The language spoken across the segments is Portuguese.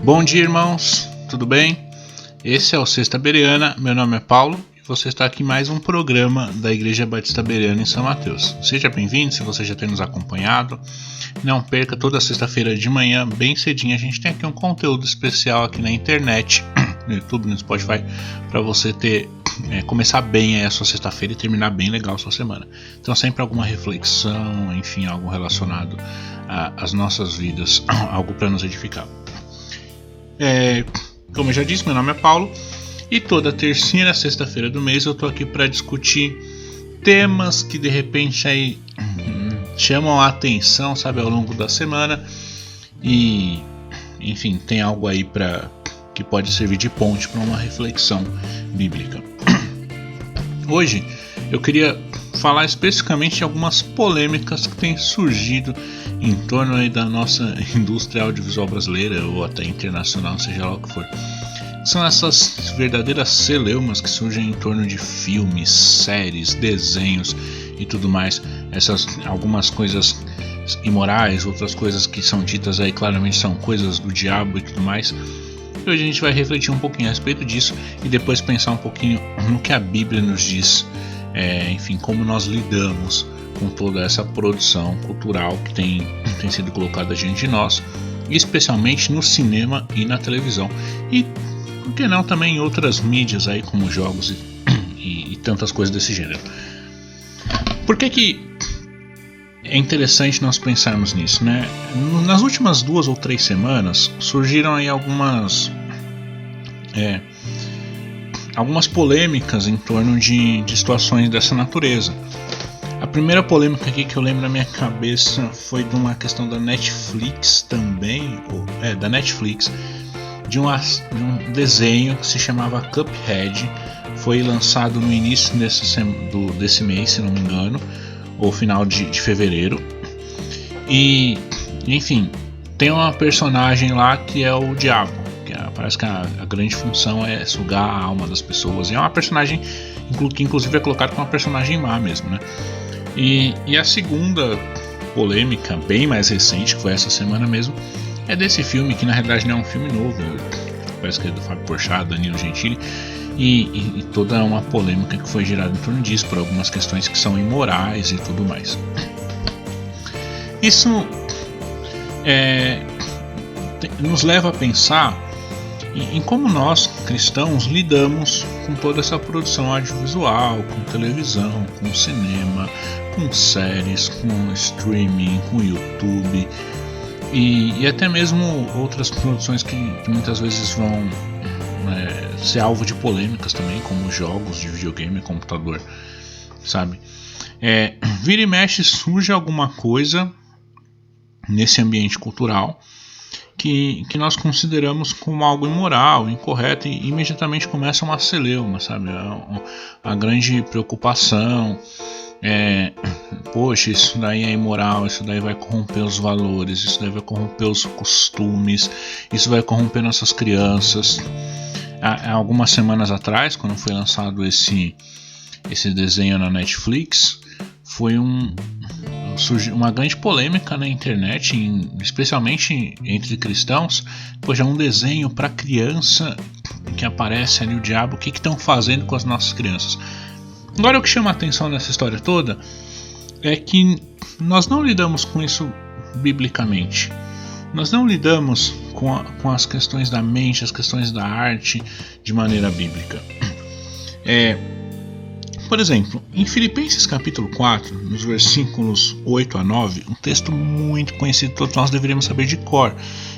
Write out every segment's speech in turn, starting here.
Bom dia, irmãos, tudo bem? Esse é o Sexta Bereana, meu nome é Paulo e você está aqui em mais um programa da Igreja Batista Bereana em São Mateus. Seja bem-vindo, se você já tem nos acompanhado. Não perca, toda sexta-feira de manhã, bem cedinho, a gente tem aqui um conteúdo especial aqui na internet, no YouTube, no Spotify, para você começar bem a sua sexta-feira e terminar bem legal a sua semana. Então sempre alguma reflexão, enfim, algo relacionado às nossas vidas, algo para nos edificar. Como eu já disse, meu nome é Paulo e toda terceira sexta-feira do mês eu tô aqui para discutir temas que de repente aí chamam a atenção, sabe, ao longo da semana e, enfim, tem algo aí que pode servir de ponte para uma reflexão bíblica. Hoje eu queria falar especificamente de algumas polêmicas que têm surgido em torno aí da nossa indústria audiovisual brasileira ou até internacional, seja lá o que for. São essas verdadeiras celeumas que surgem em torno de filmes, séries, desenhos e tudo mais. Algumas coisas imorais, outras coisas que são ditas aí claramente são coisas do diabo e tudo mais. E hoje a gente vai refletir um pouquinho a respeito disso e depois pensar um pouquinho no que a Bíblia nos diz, enfim, como nós lidamos com toda essa produção cultural que tem sido colocada diante de nós, especialmente no cinema e na televisão, e por que não também em outras mídias aí como jogos e tantas coisas desse gênero. Por que é interessante nós pensarmos nisso, né? Nas últimas 2 ou 3 semanas surgiram aí algumas polêmicas em torno de situações dessa natureza. A primeira polêmica aqui que eu lembro na minha cabeça foi de uma questão da Netflix também, da Netflix, de um desenho que se chamava Cuphead. Foi lançado no início desse mês, se não me engano, ou final de fevereiro. E, enfim, tem uma personagem lá que é o diabo, que parece que a grande função é sugar a alma das pessoas. E é uma personagem que inclusive é colocada como uma personagem má mesmo, né? E a segunda polêmica, bem mais recente, que foi essa semana mesmo, é desse filme, que na realidade não é um filme novo, parece que é do Fábio Porchat, Danilo Gentili, e toda uma polêmica que foi gerada em torno disso, por algumas questões que são imorais e tudo mais. Isso nos leva a pensar em como nós, cristãos, lidamos com toda essa produção audiovisual, com televisão, com cinema, com séries, com streaming, com YouTube e até mesmo outras produções que muitas vezes vão ser alvo de polêmicas também, como jogos de videogame e computador, sabe? Vira e mexe surge alguma coisa nesse ambiente cultural que nós consideramos como algo imoral, incorreto, e imediatamente começa uma celeuma, sabe? A grande preocupação poxa, isso daí é imoral, isso daí vai corromper os valores, isso daí vai corromper os costumes, isso vai corromper nossas crianças. Há algumas semanas atrás, quando foi lançado esse desenho na Netflix, surgiu uma grande polêmica na internet, especialmente entre cristãos, pois é um desenho para criança que aparece ali o diabo. O que estão fazendo com as nossas crianças? Agora, o que chama a atenção nessa história toda é que nós não lidamos com isso biblicamente. Nós não lidamos com as questões da mente, as questões da arte de maneira bíblica. Por exemplo, em Filipenses capítulo 4, nos versículos 8 a 9, um texto muito conhecido, todos nós deveríamos saber de cor,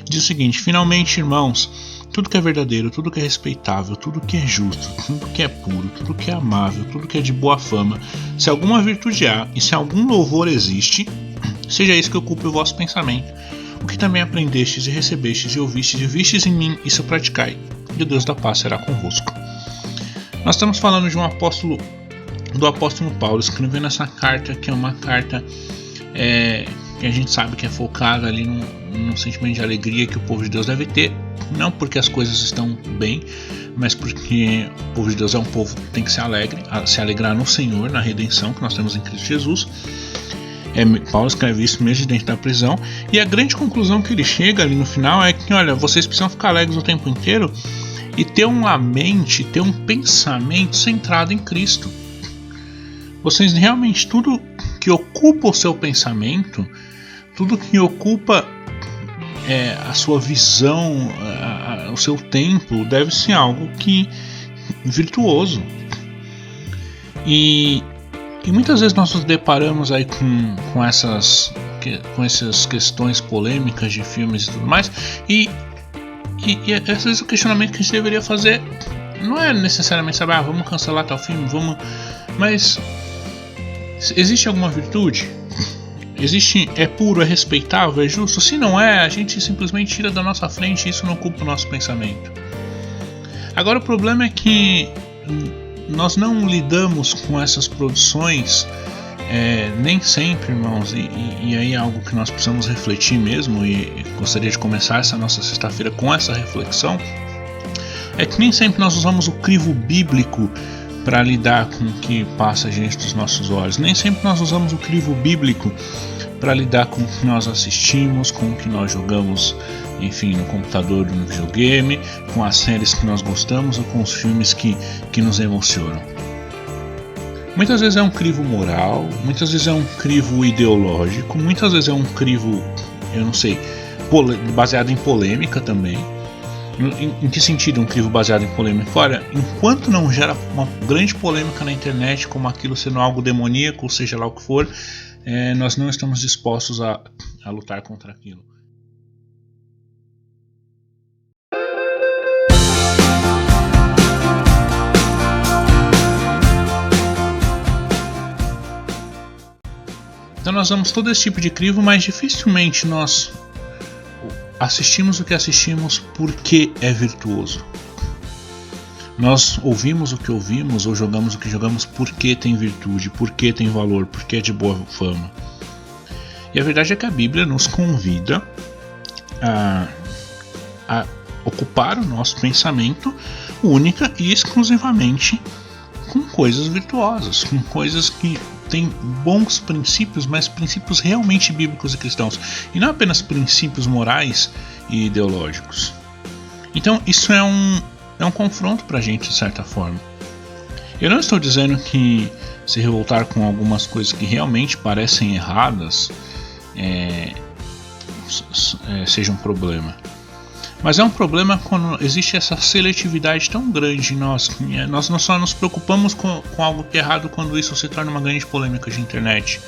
diz o seguinte: finalmente, irmãos, tudo que é verdadeiro, tudo que é respeitável, tudo que é justo, tudo que é puro, tudo que é amável, tudo que é de boa fama, se alguma virtude há e se algum louvor existe, seja isso que ocupe o vosso pensamento. o que também aprendestes e recebestes e ouvistes e vistes em mim, isso praticai, e o Deus da paz será convosco. Nós estamos falando de do apóstolo Paulo, escrevendo essa carta, que é uma carta que a gente sabe que é focada ali num sentimento de alegria que o povo de Deus deve ter, não porque as coisas estão bem, mas porque o povo de Deus é um povo que tem que se alegrar no Senhor, na redenção que nós temos em Cristo Jesus. Paulo escreve isso mesmo dentro da prisão, e a grande conclusão que ele chega ali no final é que, olha, vocês precisam ficar alegres o tempo inteiro e ter uma mente, ter um pensamento centrado em Cristo. Vocês realmente, tudo que ocupa o seu pensamento, tudo que ocupa a sua visão, o seu tempo, deve ser algo virtuoso. E muitas vezes nós nos deparamos aí com essas questões polêmicas de filmes e tudo mais, e às vezes o questionamento que a gente deveria fazer não é necessariamente saber, vamos cancelar tal filme, mas existe alguma virtude? É puro, é respeitável, é justo? Se não é, a gente simplesmente tira da nossa frente e isso não ocupa o nosso pensamento. Agora o problema é que nós não lidamos com essas produções nem sempre, irmãos, e aí é algo que nós precisamos refletir mesmo, e gostaria de começar essa nossa sexta-feira com essa reflexão, é que nem sempre nós usamos o crivo bíblico para lidar com o que passa diante dos nossos olhos. Nem sempre nós usamos o crivo bíblico para lidar com o que nós assistimos, com o que nós jogamos, enfim, no computador, no videogame, com as séries que nós gostamos ou com os filmes que nos emocionam. Muitas vezes é um crivo moral, muitas vezes é um crivo ideológico, muitas vezes é um crivo, eu não sei, baseado em polêmica também. Em que sentido um crivo baseado em polêmica? Olha, enquanto não gera uma grande polêmica na internet, como aquilo sendo algo demoníaco, ou seja lá o que for, nós não estamos dispostos a lutar contra aquilo. Então nós damos todo esse tipo de crivo, mas dificilmente nós assistimos o que assistimos porque é virtuoso. Nós ouvimos o que ouvimos ou jogamos o que jogamos porque tem virtude, porque tem valor, porque é de boa fama. E a verdade é que a Bíblia nos convida a ocupar o nosso pensamento única e exclusivamente com coisas virtuosas, com coisas que têm bons princípios, mas princípios realmente bíblicos e cristãos, e não apenas princípios morais e ideológicos. Então isso é um confronto pra gente, de certa forma. Eu não estou dizendo que se revoltar com algumas coisas que realmente parecem erradas seja um problema. Mas é um problema quando existe essa seletividade tão grande em nós. Nós só nos preocupamos com algo que é errado quando isso se torna uma grande polêmica de internet.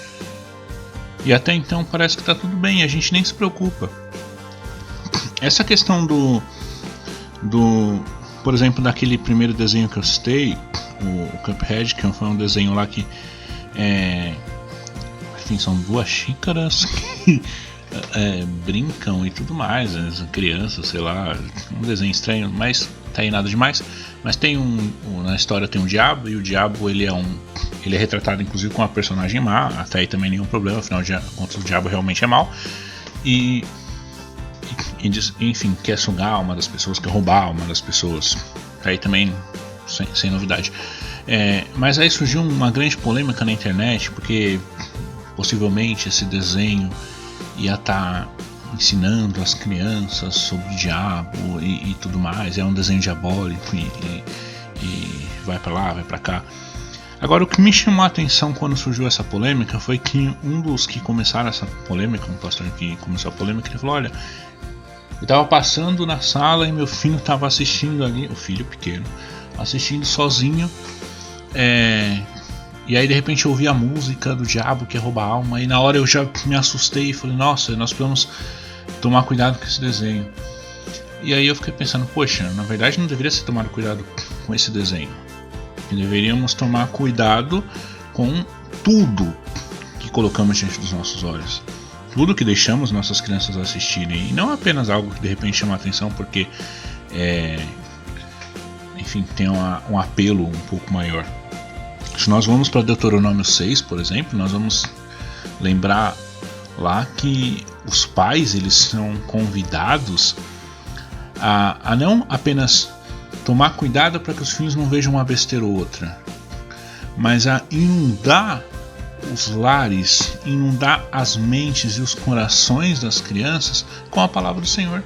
E até então parece que está tudo bem, a gente nem se preocupa. Essa questão por exemplo, daquele primeiro desenho que eu citei, o Cuphead, que foi um desenho lá que enfim, são duas xícaras que brincam e tudo mais, as crianças, sei lá, um desenho estranho, mas tá aí nada demais. Mas tem na história tem um diabo, e o diabo ele é retratado inclusive com uma personagem má, até aí também nenhum problema, afinal de contas o diabo realmente é mau, e enfim, quer sugar a alma das pessoas, quer roubar a alma das pessoas, aí também sem novidade. Mas aí surgiu uma grande polêmica na internet, porque possivelmente esse desenho ia estar ensinando as crianças sobre o diabo e tudo mais. É um desenho diabólico e vai pra lá, vai pra cá. Agora, o que me chamou a atenção quando surgiu essa polêmica foi que um dos que começaram essa polêmica, um pastor que começou a polêmica, ele falou: olha, eu tava passando na sala e meu filho tava assistindo ali, o filho pequeno, assistindo sozinho, e aí de repente eu ouvi a música do diabo que é roubar a alma, e na hora eu já me assustei e falei: nossa, nós precisamos tomar cuidado com esse desenho. E aí eu fiquei pensando, poxa, na verdade não deveria ser tomado cuidado com esse desenho. Deveríamos tomar cuidado com tudo que colocamos diante dos nossos olhos, tudo que deixamos nossas crianças assistirem. E não apenas algo que de repente chama a atenção porque enfim, tem um apelo um pouco maior. Se nós vamos para Deuteronômio 6, por exemplo, nós vamos lembrar lá que os pais, eles são convidados a não apenas tomar cuidado para que os filhos não vejam uma besteira ou outra, mas a inundar os lares, inundar as mentes e os corações das crianças com a palavra do Senhor.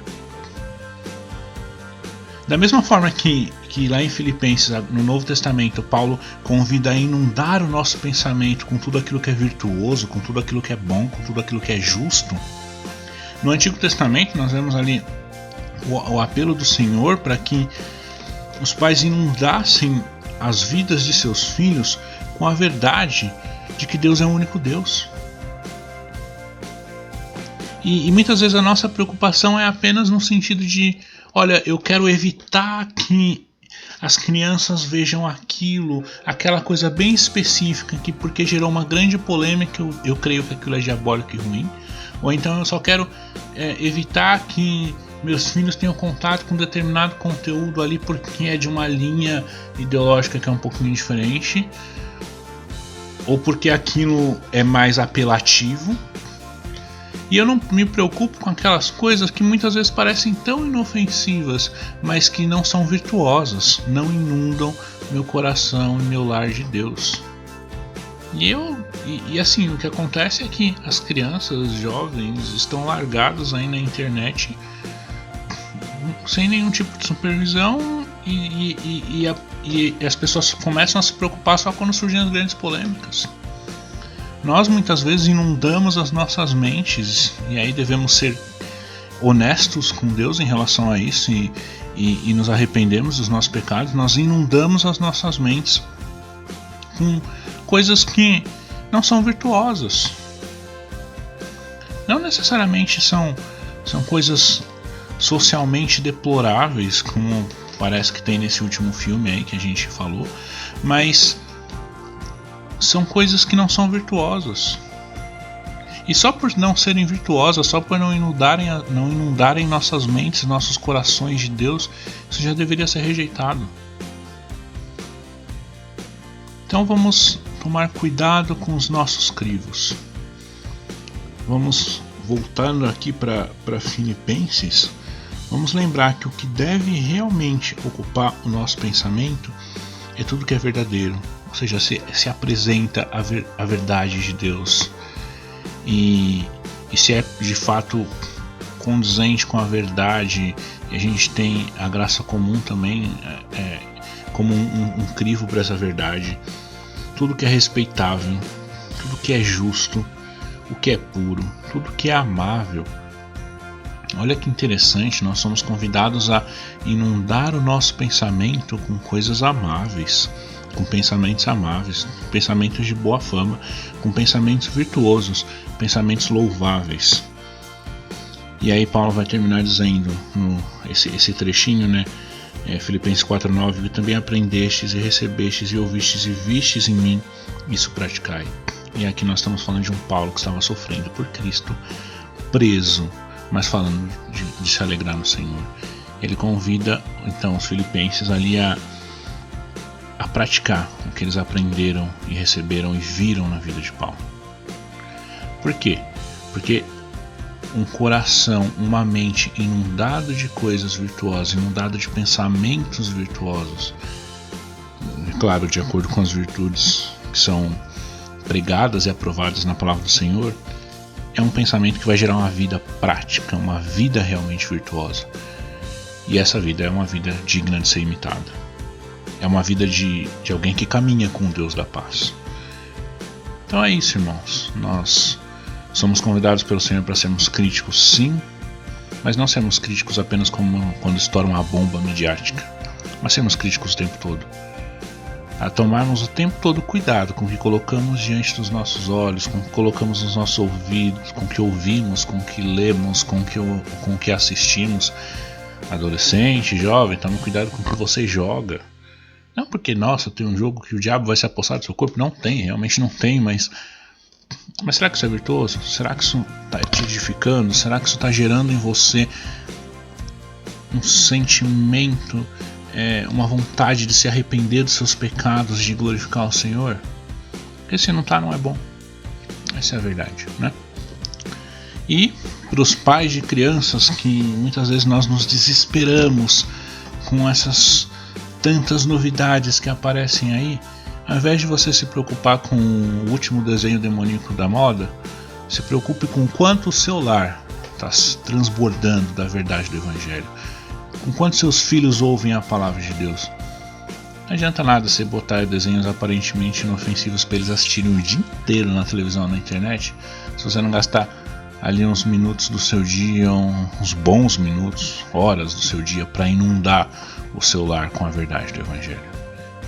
Da mesma forma que lá em Filipenses, no Novo Testamento, Paulo convida a inundar o nosso pensamento com tudo aquilo que é virtuoso, com tudo aquilo que é bom, com tudo aquilo que é justo. No Antigo Testamento nós vemos ali o apelo do Senhor para que os pais inundassem as vidas de seus filhos com a verdade de que Deus é o único Deus. E muitas vezes a nossa preocupação é apenas no sentido de: olha, eu quero evitar que as crianças vejam aquela coisa bem específica, que porque gerou uma grande polêmica, eu creio que aquilo é diabólico e ruim. Ou então eu só quero evitar que meus filhos tenham contato com determinado conteúdo ali porque é de uma linha ideológica que é um pouquinho diferente, ou porque aquilo é mais apelativo. E eu não me preocupo com aquelas coisas que muitas vezes parecem tão inofensivas, mas que não são virtuosas, não inundam meu coração e meu lar de Deus. E assim, o que acontece é que as crianças, jovens, estão largados aí na internet sem nenhum tipo de supervisão e as pessoas começam a se preocupar só quando surgem as grandes polêmicas. Nós muitas vezes inundamos as nossas mentes, e aí devemos ser honestos com Deus em relação a isso e nos arrependemos dos nossos pecados. Nós inundamos as nossas mentes com coisas que não são virtuosas. Não necessariamente são coisas socialmente deploráveis, como parece que tem nesse último filme aí que a gente falou, mas são coisas que não são virtuosas. E só por não serem virtuosas, só por não inundarem nossas mentes, nossos corações de Deus, isso já deveria ser rejeitado. Então vamos tomar cuidado com os nossos crivos. Vamos voltando aqui para Filipenses. Vamos lembrar que o que deve realmente ocupar o nosso pensamento é tudo que é verdadeiro. Ou seja, se apresenta a verdade de Deus e se é de fato condizente com a verdade, e a gente tem a graça comum também como um crivo para essa verdade. Tudo que é respeitável, tudo que é justo, o que é puro, tudo que é amável. Olha que interessante, nós somos convidados a inundar o nosso pensamento com coisas amáveis, com pensamentos amáveis, pensamentos de boa fama, com pensamentos virtuosos, pensamentos louváveis. E aí Paulo vai terminar dizendo, esse trechinho, né? Filipenses 4:9, que também aprendestes e recebestes e ouvistes e vistes em mim, isso praticai. E aqui nós estamos falando de um Paulo que estava sofrendo por Cristo, preso, mas falando de se alegrar no Senhor. Ele convida então os filipenses ali a praticar o que eles aprenderam e receberam e viram na vida de Paulo. Por quê? Porque um coração, uma mente inundado de coisas virtuosas, inundado de pensamentos virtuosos, claro, de acordo com as virtudes que são pregadas e aprovadas na palavra do Senhor, é um pensamento que vai gerar uma vida prática, uma vida realmente virtuosa. E essa vida é uma vida digna de ser imitada. É uma vida de alguém que caminha com o Deus da paz. Então é isso, irmãos. Nós somos convidados pelo Senhor para sermos críticos, sim, mas não sermos críticos apenas como quando estoura uma bomba midiática, mas sermos críticos o tempo todo. A tomarmos o tempo todo cuidado com o que colocamos diante dos nossos olhos, com o que colocamos nos nossos ouvidos, com o que ouvimos, com o que lemos, com o que assistimos. Adolescente, jovem, tome cuidado com o que você joga. Não porque, nossa, tem um jogo que o diabo vai se apossar do seu corpo. Não tem, realmente não tem, mas Mas será que isso é virtuoso? Será que isso está te edificando? Será que isso está gerando em você um sentimento, uma vontade de se arrepender dos seus pecados, de glorificar o Senhor? Porque se não está, não é bom. Essa é a verdade, né? E para os pais de crianças que muitas vezes nós nos desesperamos com essas tantas novidades que aparecem aí, ao invés de você se preocupar com o último desenho demoníaco da moda, se preocupe com quanto o seu lar está transbordando da verdade do Evangelho, com quanto seus filhos ouvem a palavra de Deus. Não adianta nada você botar desenhos aparentemente inofensivos para eles assistirem o dia inteiro na televisão ou na internet, se você não gastar ali uns minutos do seu dia, uns bons minutos, horas do seu dia, para inundar o seu lar com a verdade do Evangelho.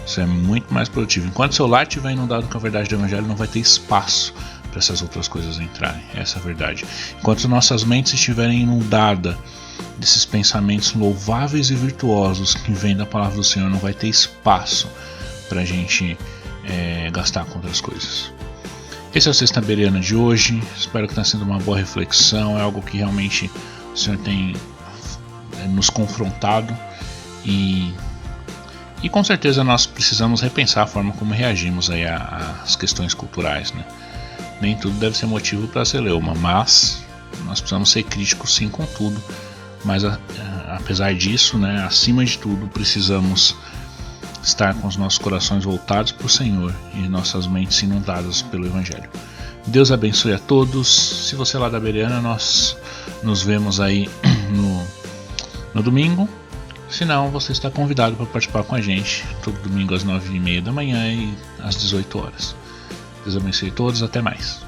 Isso é muito mais produtivo. Enquanto o seu lar estiver inundado com a verdade do Evangelho, não vai ter espaço para essas outras coisas entrarem. Essa é a verdade. Enquanto nossas mentes estiverem inundadas desses pensamentos louváveis e virtuosos que vêm da palavra do Senhor, não vai ter espaço para a gente gastar com outras coisas. Esse é o Sexta Bereana de hoje. Espero que tenha sido uma boa reflexão. É algo que realmente o Senhor tem nos confrontado e com certeza nós precisamos repensar a forma como reagimos aí às questões culturais, né? Nem tudo deve ser motivo para celeuma, mas nós precisamos ser críticos sim com tudo. Mas apesar disso, né, acima de tudo, precisamos estar com os nossos corações voltados para o Senhor e nossas mentes inundadas pelo Evangelho. Deus abençoe a todos. Se você é lá da Bereana, nós nos vemos aí no domingo. Se não, você está convidado para participar com a gente todo domingo às 9h30 da manhã e às 18 horas. Deus abençoe a todos. Até mais.